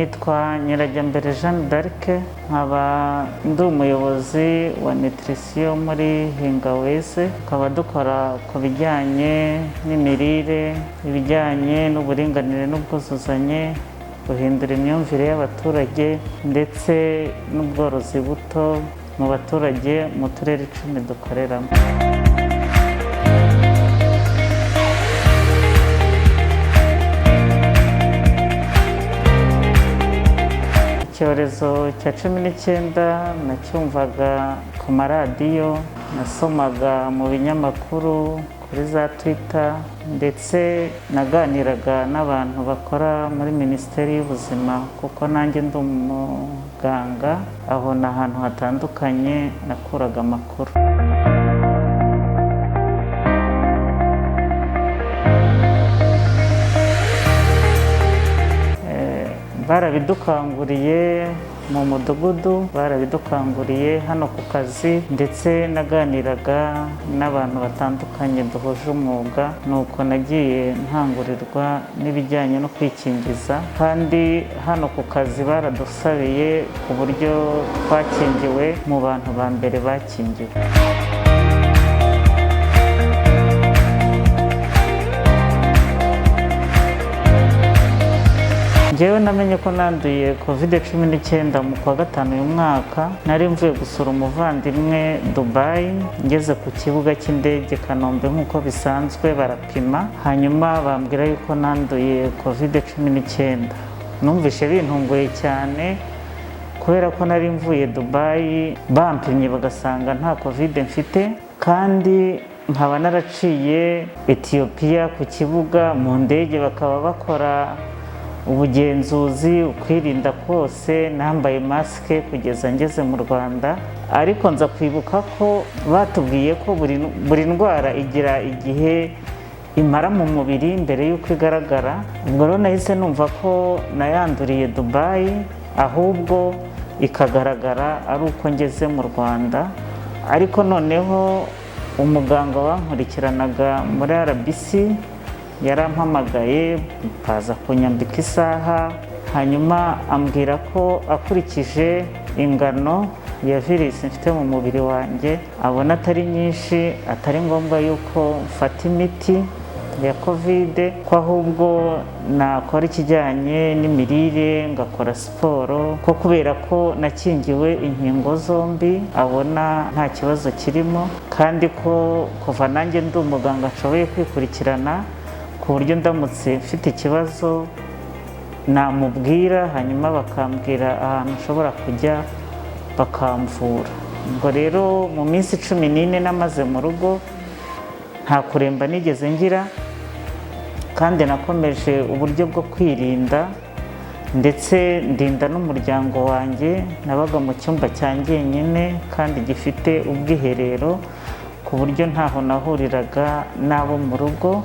nitwa Nyirajyambere Jeanne D'Arc, nkaba ndi umuyobozi wa nutrition muri Hingaweze, tukaba dukora ku bijyanye n'imirire, ibijyanye n'uburinganire n'ubwuzuzanye, guhindura imyumvire y'abaturage ndetse n'ubworozi buto mu baturage mu turere 10 dukoreramo. Icyorezo cya 19 nacyumvaga ku maradiyo, nasomaga mu binyamakuru, kuri za Twitter, ndetse naganiraga n'abantu bakora muri Minisiteri y'Ubuzima kuko nanjye ndi umuganga, aho ni ahantu hatandukanye nakuraga amakuru. Barabidukanguriye mu mudugudu, barabidukanguriye hano ku kazi, ndetse naganiraga n'abantu batandukanye duhuje umwuga, nuko nagiye ntangurirwa n'ibijyanye no kwikingiza, kandi hano ku kazi baradusabiye ku buryo twakingiwe mu bantu ba mbere bakingiwe. Njyewe namenye ko nanduye Covid-19 mu kwa gatanu uyu mwaka. Nari mvuye gusura umuvandimwe Dubai, ngeze ku kibuga cy'indege Kanombe nk'uko bisanzwe barapima, hanyuma bambwira yuko nanduye Covid-19. Numvishe bintunguye cyane kubera ko nari mvuye Dubai, bampimye bagasanga nta Covid mfite, kandi nkaba naraciye Ethiopia ku kibuga mu ndege, bakaba bakora ubugenzuzi, ukwirinda kose, nambaye masike kugeza ngeze mu Rwanda. Ariko nza kwibuka ko batubwiye ko buri ndwara igira igihe imara mu mubiri mbere y'uko igaragara. Ubwo rero nahise numva ko nayanduriye Dubai, ahubwo ikagaragara ari uko ngeze mu Rwanda. Ariko noneho umuganga wankurikiranaga muri RBC yarampamagaye, baza kunyambika isaha, hanyuma ambwira ko akurikije ingano ya virusi mfite mu mubiri wanjye, abona atari nyinshi, atari ngombwa yuko mfata imiti ya Covid, ko ahubwo nakora ikijyanye n'imirire, ngakora siporo, ko kubera ko nakingiwe inkingo zombi abona nta kibazo kirimo, kandi ko kuva nanjye ndi umuganga nshoboye kwikurikirana ku buryo ndamutse mfite ikibazo namubwira, hanyuma bakambwira ahantu nshobora kujya bakamvura. Ubwo rero mu minsi 14 namaze mu rugo nta kuremba nigeze ngira, kandi nakomeje uburyo bwo kwirinda, ndetse ndinda n'umuryango wanjye. Nabaga mu cyumba cyanjye nyine kandi gifite ubwiherero, ku buryo ntaho nahuriraga n'abo mu rugo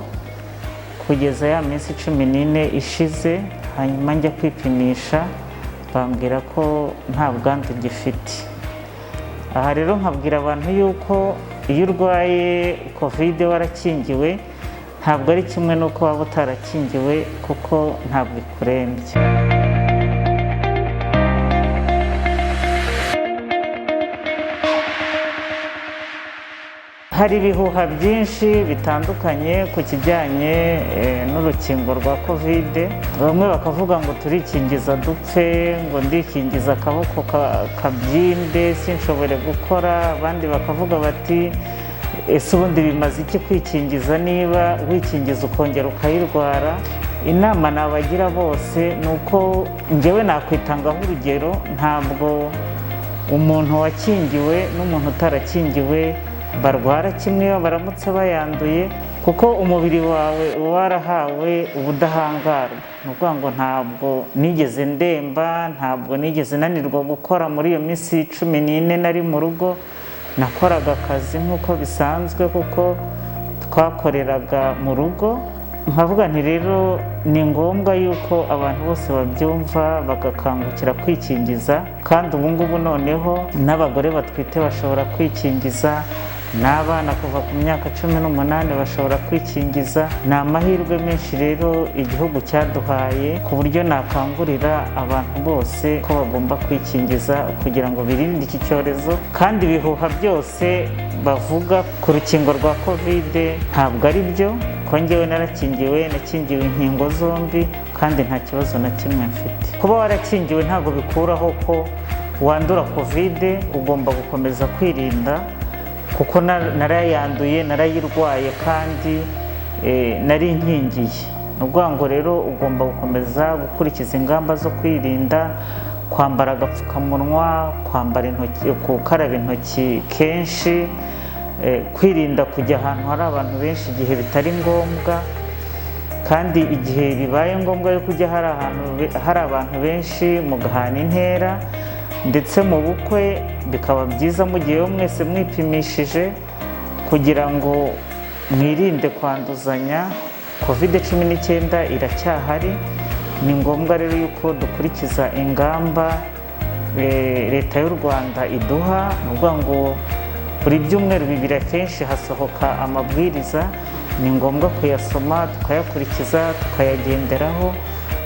kugeza ya minsi 14 ishize. Hanyuma njya kwipimisha, bambwira ko nta bwandu gifite. Aha rero nkabwira abantu yuko iyo urwaye Covid warakingiwe, ntabwo ari kimwe n'uko waba utarakingiwe, kuko ntabwo ikurembye. Hari ibihuha byinshi bitandukanye ku kijyanye n'urukingo rwa Covid. Bamwe bakavuga ngo turikingiza dupfe, ngo ndikingiza akaboko kabyimbe sinshobore gukora. Abandi bakavuga bati ese ubundi bimaze iki kwikingiza niba wikingiza ukongera ukayirwara? Inama nabagira bose ni uko njyewe nakwitangaho urugero. Ntabwo umuntu wakingiwe n'umuntu utarakingiwe barwara kimwe iyo baramutse bayanduye, kuko umubiri wawe warahawe ubudahangarwa. Ni ukuvuga ngo ntabwo nigeze ndemba, ntabwo nigeze nanirwa gukora muri iyo minsi 14 nari mu rugo. Nakoraga akazi nk'uko bisanzwe kuko twakoreraga mu rugo. Nkavuga nti rero ni ngombwa yuko abantu bose babyumva bagakangukira kwikingiza, kandi ubu ngubu noneho n'abagore batwite bashobora kwikingiza, n'abana kuva ku myaka 18 bashobora kwikingiza. Ni amahirwe menshi rero igihugu cyaduhaye, ku buryo nakangurira abantu bose ko bagomba kwikingiza kugira ngo birinde iki cyorezo. Kandi ibihuha byose bavuga ku rukingo rwa Covid ntabwo ari byo, ko njyewe narakingiwe, nakingiwe inkingo zombi kandi nta kibazo na kimwe mfite. Kuba warakingiwe ntabwo bikuraho ko wandura Covid, ugomba gukomeza kwirinda kuko narayanduye, narayirwaye kandi nari nkingiye. Ni ukuvuga ngo rero ugomba gukomeza gukurikiza ingamba zo kwirinda, kwambara agapfukamunwa, kwambara intoki, gukaraba intoki kenshi, kwirinda kujya ahantu hari abantu benshi igihe bitari ngombwa, kandi igihe bibaye ngombwa yo kujya hari abantu benshi mugahana intera, ndetse mu bukwe bikaba byiza mugiyeyo mwese mwipimishije kugira ngo mwirinde kwanduzanya. Covid-19 iracyahari, ni ngombwa rero yuko dukurikiza ingamba leta y'u Rwanda iduha. Ni ukuvuga ngo buri byumweru 2 akenshi hasohoka amabwiriza, ni ngombwa kuyasoma tukayakurikiza tukayagenderaho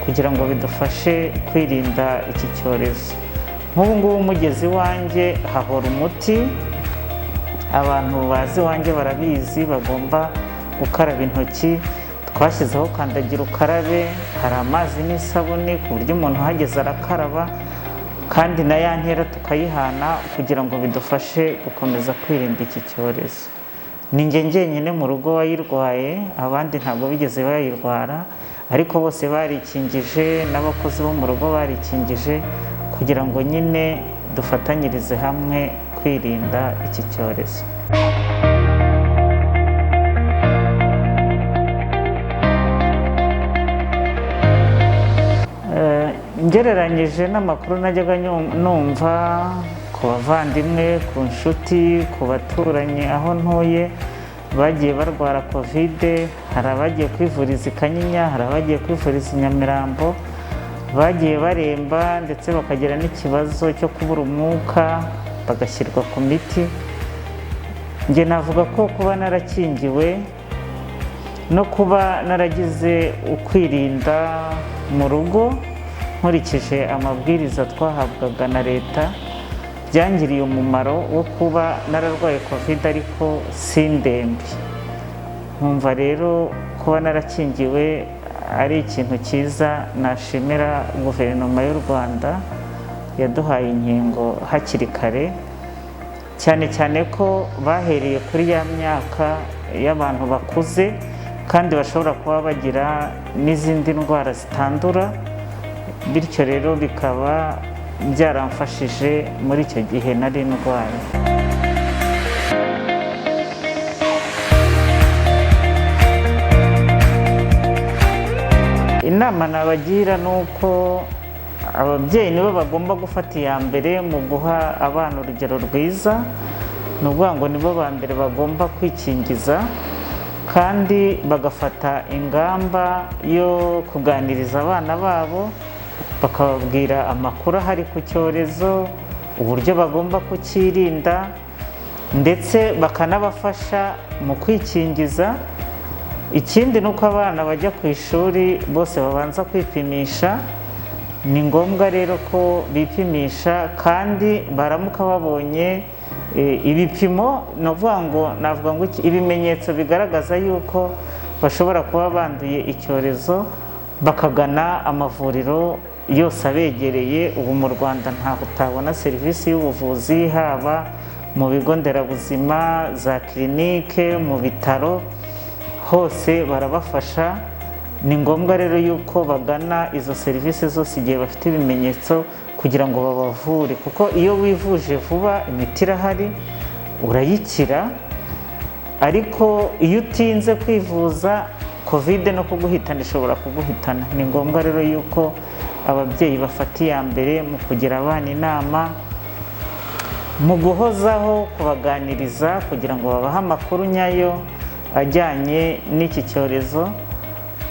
kugira ngo bidufashe kwirinda iki cyorezo. Nk'ubu ngubu umugezi wanjye hahora umuti, abantu bazi wanjye barabizi bagomba gukaraba intoki. Twashyizeho kandagira ukarabe, hari amazi n'isabune ku buryo umuntu uhageze arakaraba, kandi na ya ntera tukayihana kugira ngo bidufashe gukomeza kwirinda iki cyorezo. Ni njye njyenyine mu rugo wayirwaye, abandi ntabwo bigeze bayirwara, ariko bose barikingije n'abakozi bo mu rugo barikingije kugira ngo nyine dufatanyirize hamwe kwirinda iki cyorezo. Ngereranyije n'amakuru najyaga numva ku bavandimwe, ku nshuti, ku baturanyi aho ntuye bagiye barwara Covid, hari abagiye kwivuriza i Kanyinya, hari abagiye kwivuriza i Nyamirambo, bagiye baremba ndetse bakagira n'ikibazo cyo kubura umwuka bagashyirwa ku miti. Njye navuga ko kuba narakingiwe no kuba naragize ukwirinda mu rugo nkurikije amabwiriza twahabwaga na leta byangiriye umumaro wo kuba nararwaye Covid ariko sindembe. Nkumva rero kuba narakingiwe ari ikintu cyiza. Nashimira guverinoma y'u Rwanda yaduhaye inkingo hakiri kare, cyane cyane ko bahereye kuri ya myaka y'abantu bakuze kandi bashobora kuba bagira n'izindi ndwara zitandura, bityo rero bikaba byaramfashije muri icyo gihe nari ndwaye. Inama nabagira ni uko ababyeyi nibo bagomba gufata iya mbere mu guha abana urugero rwiza. Ni ukuvuga ngo nibo ba mbere bagomba kwikingiza kandi bagafata ingamba yo kuganiriza abana babo, bakababwira amakuru ahari ku cyorezo, uburyo bagomba kukirinda, ndetse bakanabafasha mu kwikingiza. Ikindi ni uko abana bajya ku ishuri bose babanza kwipimisha. Ni ngombwa rero ko bipimisha, kandi baramuka babonye ibipimo, navuga ngo ibimenyetso bigaragaza yuko bashobora kuba banduye icyorezo, bakagana amavuriro yose abegereye. Ubu mu Rwanda ntaho utabona serivisi y'ubuvuzi, haba mu bigo nderabuzima, za kirinike, mu bitaro, hose barabafasha. Ni ngombwa rero yuko bagana izo serivisi zose igihe bafite ibimenyetso kugira ngo babavure, kuko iyo wivuje vuba imiti irahari urayikira, ariko iyo utinze kwivuza Covid no kuguhitana ishobora kuguhitana. Ni ngombwa rero yuko ababyeyi bafata iya mbere mu kugira abana inama, mu guhozaho kubaganiriza kugira ngo babahe amakuru nyayo ajyanye n'iki cyorezo.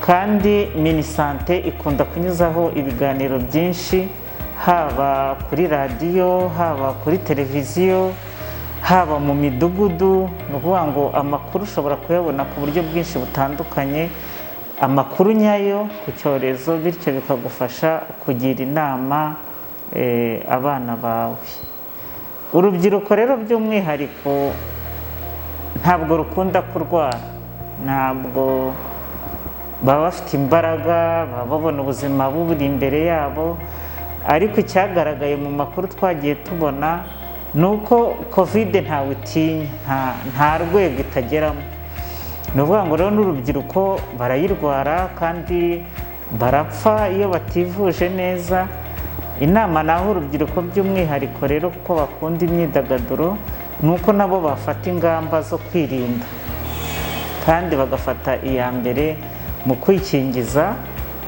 Kandi Minisante ikunda kunyuzaho ibiganiro byinshi, haba kuri radiyo, haba kuri televiziyo, haba mu midugudu, ni ukuvuga ngo amakuru ushobora kuyabona ku buryo bwinshi butandukanye, amakuru nyayo ku cyorezo, bityo bikagufasha kugira inama abana bawe. Urubyiruko rero by'umwihariko ntabwo rukunda kurwara, ntabwo baba bafite imbaraga, baba babona ubuzima buri imbere yabo, ariko icyagaragaye mu makuru twagiye tubona ni uko Covid ntawe itinya, nta rwego itageramo. Ni ukuvuga ngo rero n'urubyiruko barayirwara kandi barapfa iyo bativuje neza. Inama naho urubyiruko by'umwihariko rero kuko bakunda imyidagaduro, ni uko nabo bafata ingamba zo kwirinda kandi bagafata iya mbere mu kwikingiza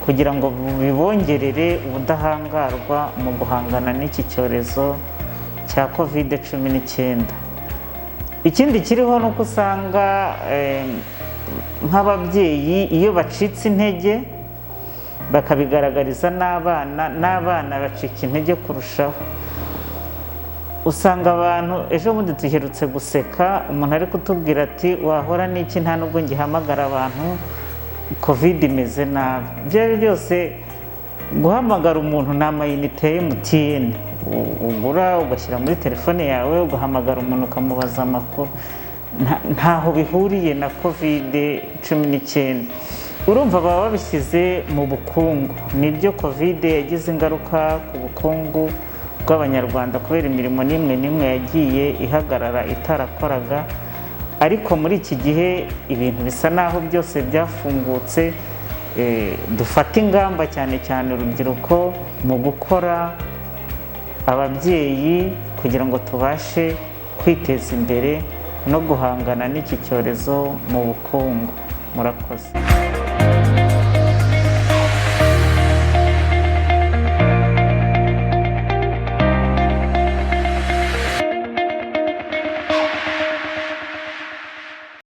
kugira ngo bibongerere ubudahangarwa mu guhangana n'iki cyorezo cya Covid-19. Ikindi kiriho ni uko usanga nk'ababyeyi iyo bacitse intege bakabigaragariza n'abana bacika intege kurushaho. Usanga abantu, ejo bundi duherutse guseka, umuntu ari kutubwira ati wahora n'iki, nta nubwo ngihamagara abantu, Covid imeze nabi. Ibyo ari byose guhamagara umuntu ni amayinite ya MTN ugura ugashyira muri telefone yawe, ugahamagara umuntu ukamubaza amakuru, ntaho bihuriye na Covid-19. Urumva baba babishyize mu bukungu. Nibyo Covid yagize ingaruka ku bukungu bw'Abanyarwanda kubera imirimo n'imwe yagiye ihagarara itarakoraga, ariko muri iki gihe ibintu bisa naho byose byafungutse. Dufata ingamba cyane cyane urubyiruko mu gukora, ababyeyi, kugira ngo tubashe kwiteza imbere no guhangana n'iki cyorezo mu bukungu. Murakoze.